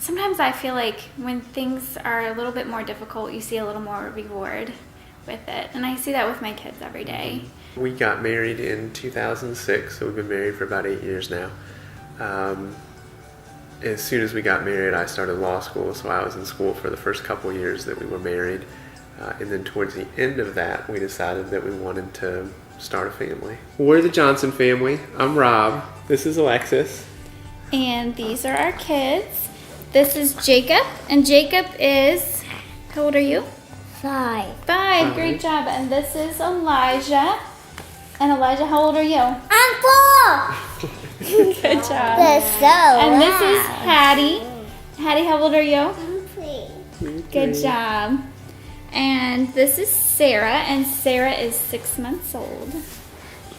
sometimes I feel like when things are a little bit more difficult, you see a little more reward with it. And I see that with my kids every day. We got married in 2006, so we've been married for about 8 years now. As soon as we got married, I started law school, so I was in school for the first couple years that we were married. And then towards the end of that, we decided that we wanted to start a family. We're the Johnson family. I'm Rob. This is Alexis. And these are our kids. This is Jacob, and Jacob is, how old are you? 5. 5, great job. And this is Elijah. And Elijah, how old are you? I'm 4. Good job. That's so And this is loud. Hattie. Hattie, how old are you? I'm 3. Good job. And this is Sarah, and Sarah is 6 months old.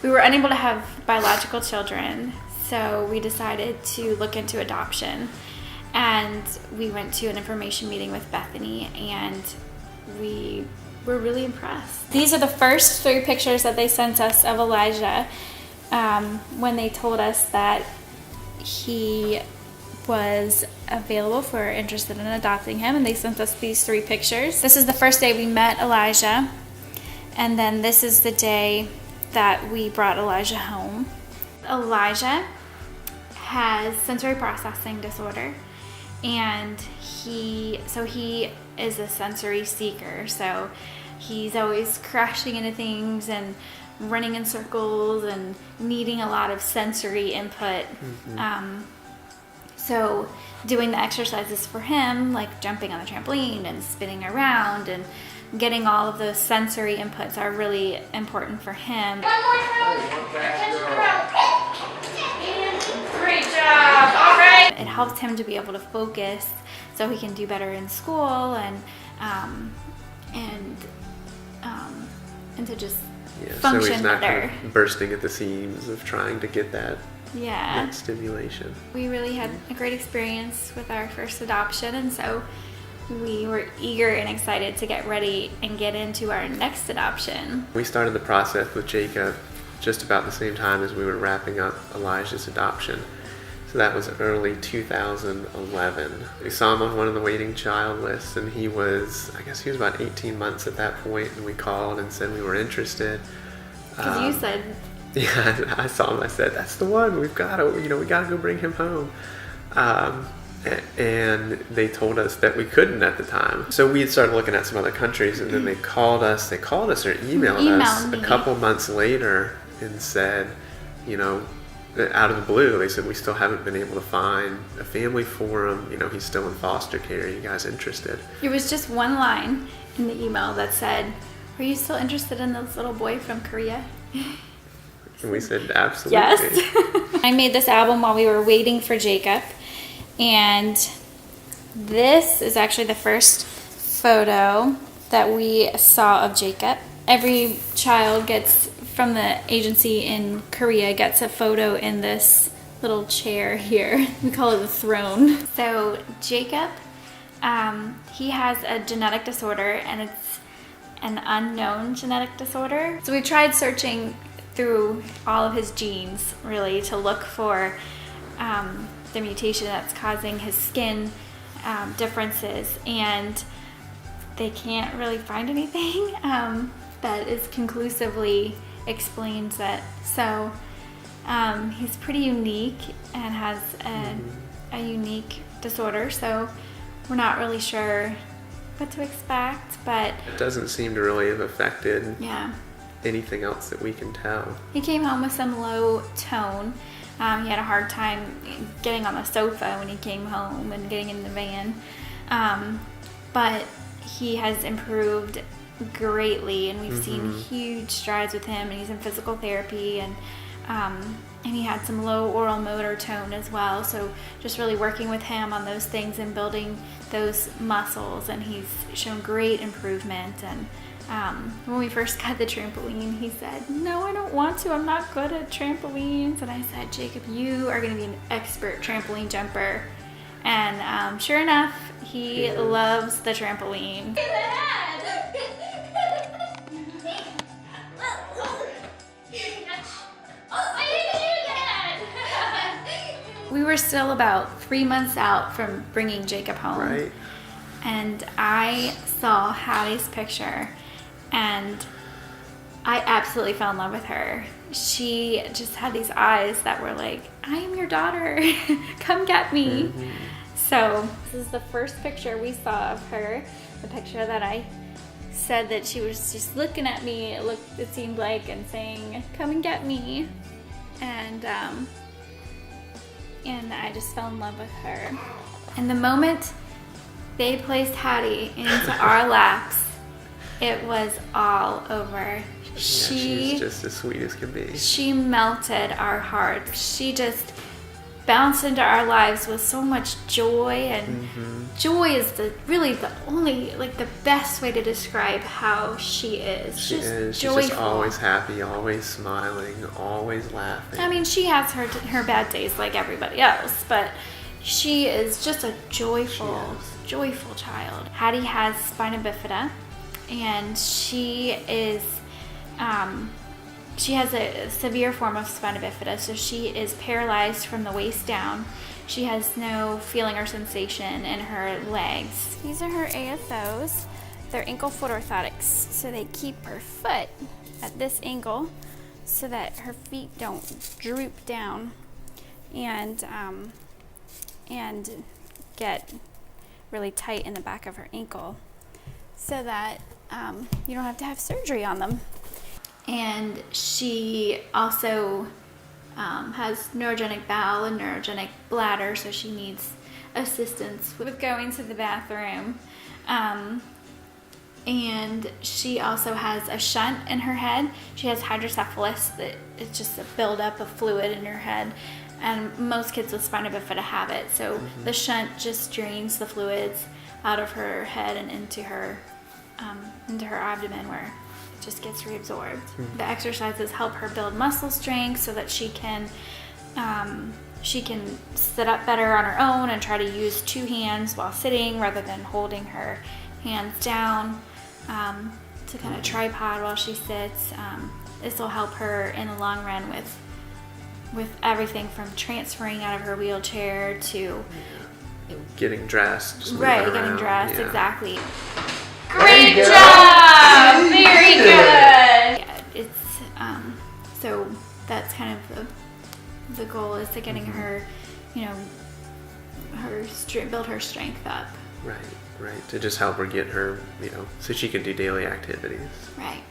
We were unable to have biological children, so we decided to look into adoption. And we went to an information meeting with Bethany, and we were really impressed. These are the first 3 pictures that they sent us of Elijah when they told us that he was available for interested in adopting him, and they sent us these 3 pictures. This is the first day we met Elijah, and then this is the day that we brought Elijah home. Elijah has sensory processing disorder, and he is a sensory seeker, so he's always crashing into things and running in circles and needing a lot of sensory input. So doing the exercises for him, like jumping on the trampoline and spinning around and getting all of those sensory inputs are really important for him. One more round. Great job. All right. It helps him to be able to focus so he can do better in school and to just function so he's not better. kind of bursting at the seams of trying to get that stimulation. We really had a great experience with our first adoption, and so we were eager and excited to get ready and get into our next adoption. We started the process with Jacob just about the same time as we were wrapping up Elijah's adoption. So that was early 2011. We saw him on one of the waiting child lists, and he was about 18 months at that point, and we called and said we were interested. Because you said... Yeah, I saw him. I said, "That's the one. We gotta go bring him home." And they told us that we couldn't at the time. So we had started looking at some other countries, and then they called us or emailed us a couple months later and said, out of the blue, they said, "We still haven't been able to find a family for him. He's still in foster care. Are you guys interested?" It was just one line in the email that said, "Are you still interested in this little boy from Korea?" And we said, "Absolutely." Yes. I made this album while we were waiting for Jacob, and this is actually the first photo that we saw of Jacob. Every child from the agency in Korea gets a photo in this little chair here. We call it the throne. So Jacob, he has a genetic disorder, and it's an unknown genetic disorder. So we tried searching through all of his genes, really, to look for the mutation that's causing his skin differences, and they can't really find anything that is conclusively explains it. So he's pretty unique and has a unique disorder, so we're not really sure what to expect, but it doesn't seem to really have affected anything else that we can tell. He came home with some low tone. He had a hard time getting on the sofa when he came home and getting in the van. But he has improved greatly, and we've seen huge strides with him, and he's in physical therapy, and he had some low oral motor tone as well. So just really working with him on those things and building those muscles, and he's shown great improvement. And when we first got the trampoline, he said, "No, I don't want to. I'm not good at trampolines." And I said, "Jacob, you are going to be an expert trampoline jumper." And sure enough, he loves the trampoline. we were still about 3 months out from bringing Jacob home. Right. And I saw Hattie's picture and I absolutely fell in love with her. She just had these eyes that were like, I am your daughter. Come get me. Mm-hmm. So this is the first picture we saw of her. The picture that I said that she was just looking at me, it seemed like, and saying, come and get me. And I just fell in love with her. And the moment they placed Hattie into our laps, it was all over. She's just as sweet as can be. She melted our hearts. She just bounced into our lives with so much joy, and joy is really the only, like, the best way to describe how she is. She's joyful. just always happy, always smiling, always laughing. I mean, she has her bad days like everybody else, but she is just a joyful child. Hattie has spina bifida, and she has a severe form of spina bifida, so she is paralyzed from the waist down. She has no feeling or sensation in her legs. These are her AFOs. They're ankle-foot orthotics, so they keep her foot at this angle so that her feet don't droop down and get really tight in the back of her ankle, so that you don't have to have surgery on them. And she also has neurogenic bowel and neurogenic bladder, so she needs assistance with going to the bathroom. And she also has a shunt in her head. She has hydrocephalus, that it's just a buildup of fluid in her head. And most kids with spina bifida have it. So the shunt just drains the fluids out of her head and into her abdomen, where it just gets reabsorbed. The exercises help her build muscle strength so that she can sit up better on her own and try to use 2 hands while sitting rather than holding her hands down to kind of tripod while she sits. This will help her in the long run with everything from transferring out of her wheelchair to getting dressed. Just getting around. dressed, Yeah. exactly. Great job! Very good! Yeah, it's, so that's kind of the goal, is to getting her, build her strength up. Right. To just help her get her, so she can do daily activities. Right.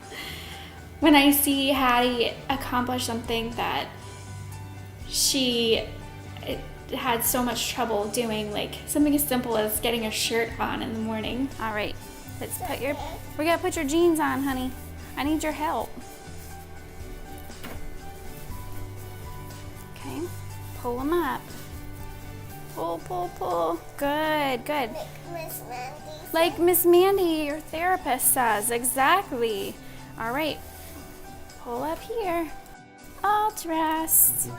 When I see Hattie accomplish something that she had so much trouble doing, like something as simple as getting a shirt on in the morning. All right, we gotta put your jeans on, honey. I need your help. Okay, pull them up. Pull. Good. Miss Mandy. Like Miss Mandy, your therapist, says. Exactly. All right, pull up here. All dressed.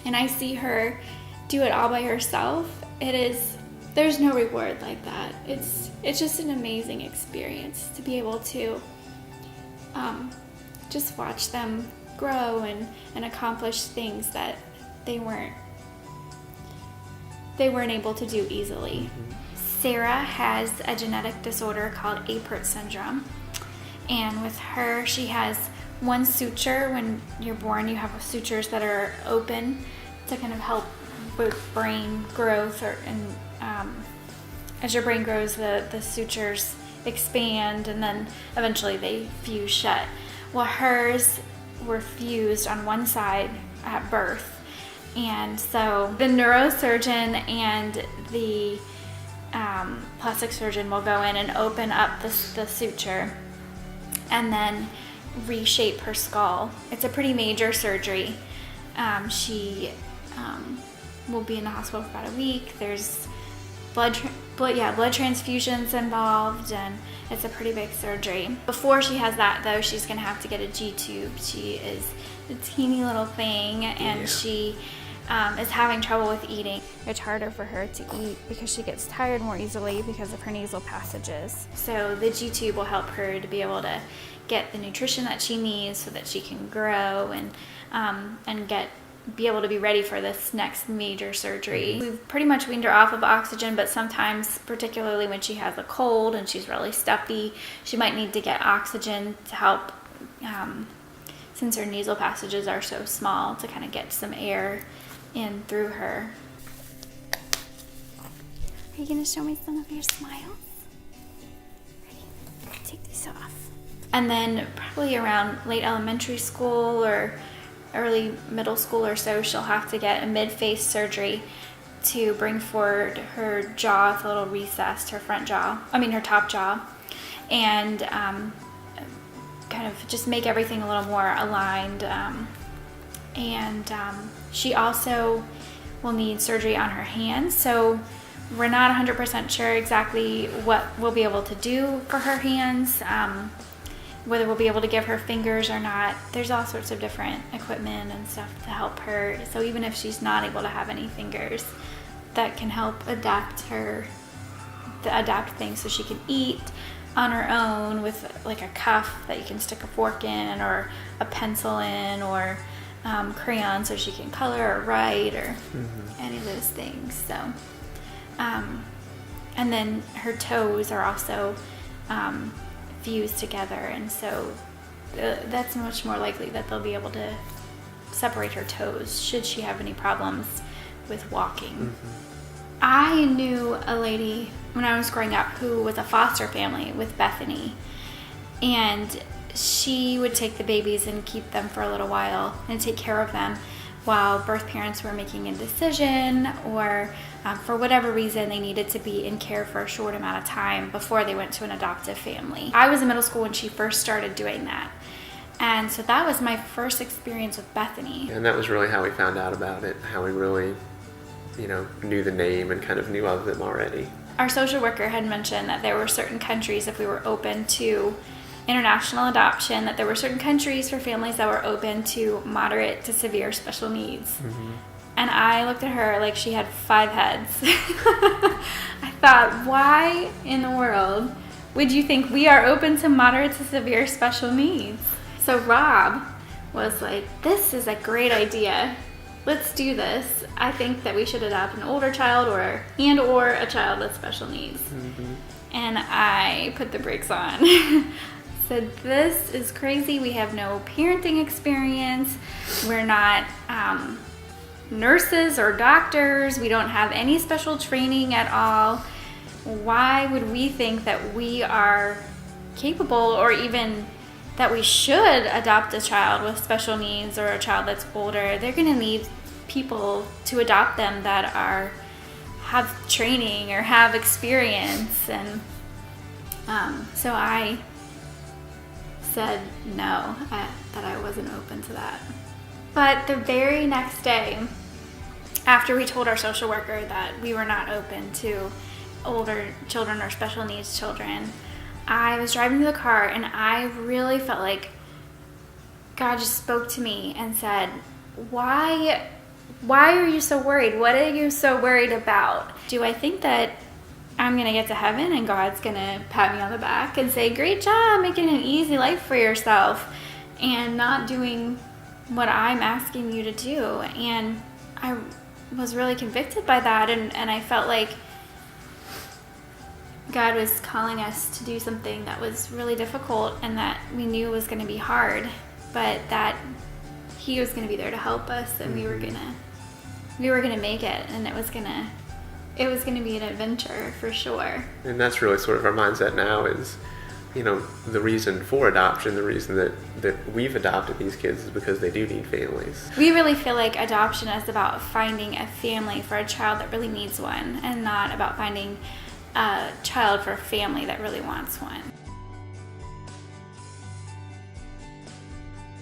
And I see her do it all by herself. There's no reward like that. It's just an amazing experience to be able to just watch them grow and accomplish things that they weren't able to do easily. Sarah has a genetic disorder called Apert syndrome, and with her, she has one suture. When you're born, you have sutures that are open to kind of help with brain growth, and as your brain grows, the sutures expand, and then eventually they fuse shut. Well, hers were fused on one side at birth, and so the neurosurgeon and the plastic surgeon will go in and open up the suture and then reshape her skull. It's a pretty major surgery. She will be in the hospital for about a week. There's blood transfusions involved, and it's a pretty big surgery. Before she has that, though, she's going to have to get a G-tube. She is a teeny little thing, and she is having trouble with eating. It's harder for her to eat because she gets tired more easily because of her nasal passages. So the G-tube will help her to be able to get the nutrition that she needs so that she can grow and get be able to be ready for this next major surgery. We've pretty much weaned her off of oxygen, but sometimes, particularly when she has a cold and she's really stuffy, she might need to get oxygen to help, since her nasal passages are so small, to kind of get some air in through her. Are you going to show me some of your smiles? Ready? Take these off. And then probably around late elementary school or early middle school or so, she'll have to get a mid-face surgery to bring forward her jaw with a little recessed, her top jaw, and kind of just make everything a little more aligned. She also will need surgery on her hands, so we're not 100% sure exactly what we'll be able to do for her hands, whether we'll be able to give her fingers or not. There's all sorts of different equipment and stuff to help her, so even if she's not able to have any fingers, that can help adapt things so she can eat on her own with like a cuff that you can stick a fork in, or a pencil in, or crayons so she can color or write, or any of those things. So and then her toes are also fused together, and so that's much more likely that they'll be able to separate her toes should she have any problems with walking. I knew a lady when I was growing up who was a foster family with Bethany, and she would take the babies and keep them for a little while and take care of them while birth parents were making a decision, or for whatever reason they needed to be in care for a short amount of time before they went to an adoptive family. I was in middle school when she first started doing that, and so that was my first experience with Bethany. And that was really how we found out about it, how we really, knew the name and kind of knew of them already. Our social worker had mentioned that there were certain countries, if we were open to international adoption, that there were certain countries for families that were open to moderate to severe special needs. And I looked at her like she had 5 heads. I thought, why in the world would you think we are open to moderate to severe special needs? So Rob was like, this is a great idea. Let's do this. I think that we should adopt an older child or a child with special needs. And I put the brakes on. Said, this is crazy. We have no parenting experience. We're not nurses or doctors. We don't have any special training at all. Why would we think that we are capable, or even that we should adopt a child with special needs or a child that's older? They're going to need people to adopt them that have training or have experience. And so I said no, that I wasn't open to that. But the very next day, after we told our social worker that we were not open to older children or special needs children, I was driving to the car, and I really felt like God just spoke to me and said, why are you so worried? What are you so worried about? Do I think that I'm going to get to heaven and God's going to pat me on the back and say, great job making an easy life for yourself and not doing what I'm asking you to do? And I was really convicted by that, and I felt like God was calling us to do something that was really difficult and that we knew was going to be hard, but that He was going to be there to help us, and we were gonna make it, and it was gonna be an adventure for sure. And that's really sort of our mindset now is, the reason for adoption, the reason that we've adopted these kids is because they do need families. We really feel like adoption is about finding a family for a child that really needs one, and not about finding a child for a family that really wants one.